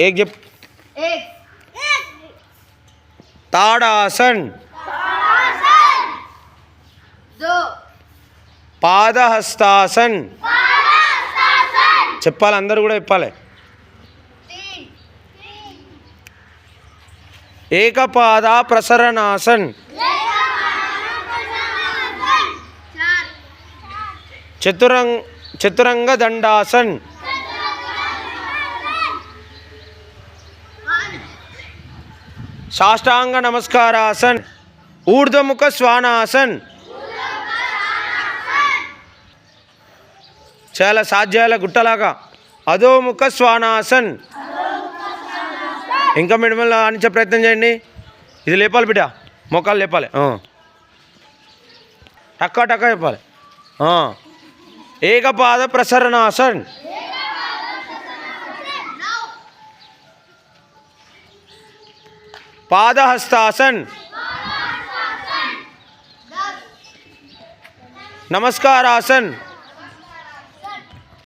एक जब ताड़ासन दो పాదహస్తాసన్ చెప్పాలి, అందరూ కూడా చెప్పాలి. ఏకపాద ప్రసరణాసన్ చతురంగ దండాసన్ సాష్టాంగ నమస్కారాసన్ ఊర్ధ్వముఖ శ్వానాసన్ చాలా సాధ్యాల గుట్టలాగా అధోముఖ శ్వానాసన్. ఇంకా మిడిమల్ ఆనించే ప్రయత్నం చేయండి. ఇది లేపాలి బిడ్డ, మోకాలు లేపాలి, టక్కా టక్కా చెప్పాలి. ఏకపాద ప్రసరణాసన్ పాదహస్తాసన్ నమస్కారాసన్